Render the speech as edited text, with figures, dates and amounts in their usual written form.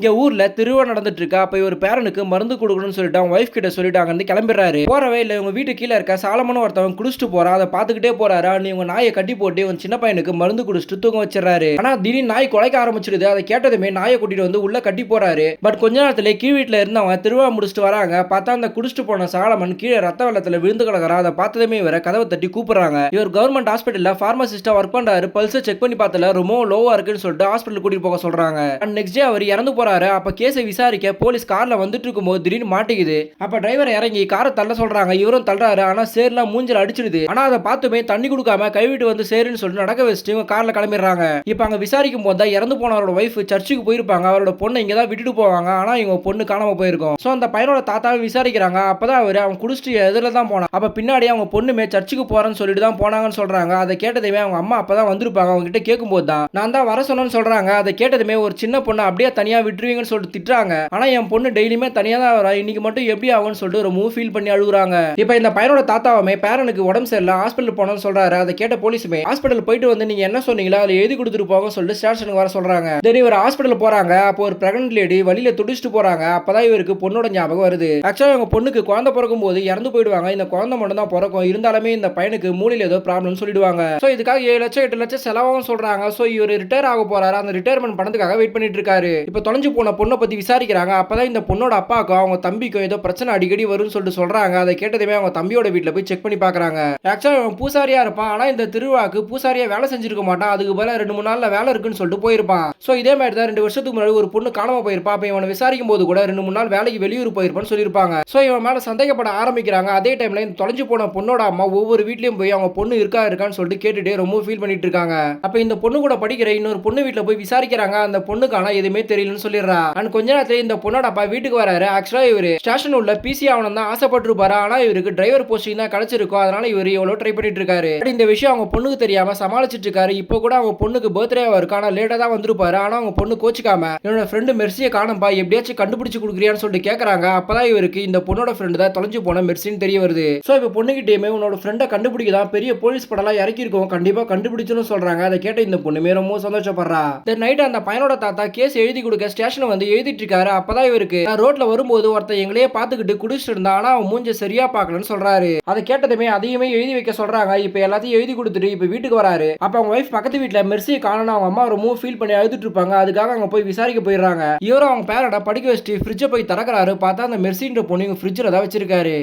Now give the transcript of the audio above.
இங்க ஊர்ல திருவிழா நடந்துட்டு இருக்கா. அப்ப இவர் பேரனுக்கு மருந்து குடுக்கணும்னு சொல்லிட்டு அவங்க வைஃப் கிட்ட சொல்லிட்டு அங்க இருந்து கிளம்பிடுறாரு. போற வழியில இவங்க வீட்டு கீழ இருக்க சாலமன் ஒருத்தவன் குடிச்சிட்டு போறான். அதை பாத்துக்கிட்டே போறாரு. நீ உங்க நாயை கட்டி போட்டு இவன் சின்ன பையனுக்கு மருந்து குடிச்சிட்டு தூங்க வச்சிடறாரு. ஆனா திடீர்னு நாய் குலைக்க ஆரம்பிச்சிடுது. அதை கேட்டதுமே நாயை கூட்டிட்டு வந்து உள்ள கட்டி போறாரு. பட் கொஞ்ச நேரத்துல கீழ் வீட்டுல இருந்தவங்க திருவிழா முடிச்சிட்டு வராங்க. பார்த்தா அந்த குடிச்சிட்டு போன சாலமன் கீழே ரத்த வெள்ளத்துல விழுந்து கிடக்குறான். அதை பார்த்ததுமே இவரை கதவை தட்டி கூப்பிடுறாங்க. இவர் கவர்மெண்ட் ஹாஸ்பிட்டல்ல பார்மசிஸ்டா ஒர்க் பண்றாரு. பல்ஸ் செக் பண்ணி பார்த்தல ரொம்ப லோவா இருக்குன்னு சொல்லிட்டு ஹாஸ்பிட்டல் கூட்டிட்டு போக சொல்றாங்க. நெக்ஸ்ட் டே அவர் இறந்து போறாரு. அப்ப கேஸை விசாரிக்க போலீஸ் கார்ல வந்துட்டு இருக்கும்போது திடீர்னு மாட்டிக்குது. அப்ப டிரைவர் இறங்கி காரை தள்ள சொல்றாங்க. இவரும் தள்ளுறாரு. ஆனா சேர்லாம் மூஞ்சில அடிச்சிடுது. ஆனா அதை பார்த்துமே தண்ணி கொடுக்காம கைவிட்டு வந்து சேருன்னு சொல்லிட்டு நடக்க வச்சுட்டு இவங்க கார்ல கிளம்பிடுறாங்க. இப்ப அங்க விசாரிக்கும் போது தான் இறந்து போனவரோட வைஃப் சர்ச்சுக்கு போயிருப்பாங்க. அவரோட பொண்ணை இங்க தான் விட்டுட்டு போவாங்க. ஆனா இவங்க பொண்ணு காணாம போயிருக்கும். சோ அந்த பையனோட தாத்தாவை விசாரிக்கிறாங்க. அப்பதான் அவன் குடிச்சிட்டு எதிரில தான் போனான். அப்ப பின்னாடி அவங்க பொண்ணுமே சர்ச்சுக்கு போறேன்னு சொல்லிட்டு தான் போனாங்கன்னு சொல்றாங்க. அதை கேட்டதுமே அவங்க அம்மா அப்பதான் வந்திருப்பாங்க. அவங்க கிட்ட கேட்கும்போது தான் நான் தான் வர சொன்னேன்னு சொல்றாங்க. அதை கேட்டதுமே ஒரு சின்ன பொண்ணை அப்படியே தனியா விட்டுருவீங்கன்னு சொல்லிட்டு திட்டுறாங்க. ஆனா என் பொண்ணு டெய்லியுமே தனியா தான் வரா. இன்னைக்கு மட்டும் எப்படி ஆகும்னு சொல்லிட்டு ரொம்ப ஃபீல் பண்ணி அழுகுறாங்க. இப்போ இந்த பையனோட தாத்தாவுமே பேரனுக்கு உடம்பு சரியில்லை ஹாஸ்பிட்டல் போனோம்னு சொல்றாரு. அதை கேட்ட போலீஸுமே ஹாஸ்பிட்டல் போயிட்டு வந்து நீங்க என்ன சொன்னீங்களா அதை எழுதி கொடுத்துட்டு போங்க சொல்லிட்டு ஸ்டேஷனுக்கு வர சொல்றாங்க. தென் இவர் ஹாஸ்பிட்டல் போறாங்க. அப்போ ஒரு பிரெக்னன்ட் லேடி வழியில துடிச்சிட்டு போறாங்க. அப்பதான் இவருக்கு பொண்ணோட ஞாபகம் வருது. ஆக்சுவலா இவங்க பொண்ணுக்கு குழந்தை பிறக்கும் போது இறந்து போயிடுவாங்க. இந்த குழந்தை மட்டும் தான் பிறக்கும். இருந்தாலுமே இந்த பையனுக்கு மூளையில ஏதோ ப்ராப்ளம் சொல்லிடுவாங்க. சோ இதுக்காக 7 லட்சம் 8 லட்சம் செலவாகும் சொல்றாங்க. சோ இவர் ரிட்டையர் ஆக போறாரு. அந்த ரிட்டையர்மெண்ட் பணத்துக்காக வெயிட் பண்ணிட்டு இருக்காரு. இப்போ தொலைஞ்சு போன பொண்ணை பத்தி விசாரிக்கிறாங்க. அப்பதான் இந்த பொண்ணோட அப்பாவுக்கும் அவங்க தம்பிக்கும் ஏதோ பிரச்சனை அடிக்கடி வரும்னு சொல்லிட்டு சொல்றாங்க. அதை கேட்டதுமே அவங்க தம்பியோட வீட்டுல போய் செக் பண்ணி பாக்குறாங்க. ஆக்சுவலா அவன் பூசாரியா இருப்பான். ஆனா இந்த திருவிழாக்கு பூசாரியா வேலை செஞ்சிருக்க மாட்டான். அதுக்கு பதிலா 2-3 நாள்ல வேலை இருக்குன்னு சொல்லிட்டு போயிருப்பான். சோ இதே மாதிரி தான் 2 வருஷத்துக்கு முன்னாடி ஒரு பொண்ணு காணாம போயிருப்பா. அப்ப இவனை விசாரிக்கும் போது கூட 2-3 நாள் வேலைக்கு வெளியூர் போயிருப்பான்னு சொல்லியிருப்பாங்க. சோ இவன் மேல சந்தேகப்பட ஆரம்பிக்கிறாங்க. அதே டைம்ல இந்த தொலைஞ்சு போன பொண்ணோட அம்மா ஒவ்வொரு வீட்லயும் போய் அவங்க பொண்ணு இருக்கான்னு சொல்லிட்டு கேட்டுட்டு ரொம்ப ஃபீல் பண்ணிட்டு இருக்காங்க. அப்ப இந்த பொண்ணு கூட படிக்கிற இன்னொரு பொண்ணு வீட்டுல போய் விசாரிக்கிறாங்க. அந்த பொண்ணுக்கான எதுவுமே தெரியலன்னு சொல்லிடுறா. அண்ட் கொஞ்ச நேரத்துல இந்த பொண்ணோட அப்பா வீட்டுக்கு வராரு. ஆக்சுவலா இவரு ஸ்டேஷன் உள்ள பிசி ஆகணும் தான் ஆசைப்பட்டிருப்பாரு. ஆனா இவருக்கு டிரைவர் போஸ்டிங் தான் கிடைச்சிருக்கும். அதனால இவர் எவ்வளவு ட்ரை பண்ணிட்டு இருக்காரு. இந்த விஷயம் அவங்க பொண்ணுக்கு தெரியாம சமாளிச்சிட்டு இருக்காரு. இப்போ கூட அவங்க பொண்ணுக்கு பர்த்டே இருக்கு. ஆனா லேட்டா தான் வந்திருப்பாரு. ஆனா அவங்க பொண்ணு கோச்சிக்காம என்னோட ஃப்ரெண்டு மெர்சியை காணும்பா எப்படியாச்சும் கண்டுபிடிச்சு கொடுக்குறியான்னு சொல்லிட்டு கேட்கறாங்க. அப்பதான் இவருக்கு இந்த பொண்ணோட ஃப்ரெண்டு தான் தொலைஞ்சு போன மெர்சின்னு தெரிய வருது. சோ இப்போ பொண்ணுகிட்டயுமே உன்னோட ஃப்ரெண்டை கண்டுபிடிக்கதான் பெரிய போலீஸ் படலாம் இறக்கி இருக்கோம். கண்டிப்பா கண்டுபிடிச்சுன்னு சொல்றாங்க. அதை கேட்ட இந்த பொண்ணுமே ரொம்ப சந்தோஷப்படுறா. நைட் அந்த பையனோட தாத்தா கேஸ் எழுதி கொடுக்க ஸ்டேஷன் வந்து எழுதிட்டு இருக்காரு. அப்பதான் இவருக்கு ரோட்ல வரும்போது ஒருத்தர் எங்களையே பார்த்துக்கிட்டு குடிச்சிட்டு இருந்தா. ஆனா அவன் மூஞ்ச சரியா பார்க்கலன்னு சொல்றாரு. அதை கேட்டதுமே அதையுமே எழுதி வைக்க சொல்றாங்க. இப்ப எல்லாத்தையும் எழுதி கொடுத்துட்டு இப்ப வீட்டுக்கு வராரு. அப்ப அவங்க வைஃப் பக்கத்து வீட்டுல மெர்சியை காணணும் அவங்க அம்மா ரொம்ப ஃபீல் பண்ணி அழுதுட்டு இருப்பாங்க. அதுக்காக அவங்க போய் விசாரிக்க போயிடுறாங்க. இவரும் அவங்க பேரட படிக்க வச்சுட்டு ஃப்ரிட்ஜை போய் திறக்கிறாரு. பார்த்தா அந்த மெர்சின்ற பொண்ணு ஃப்ரிட்ஜில் தான் வச்சிருக்காரு.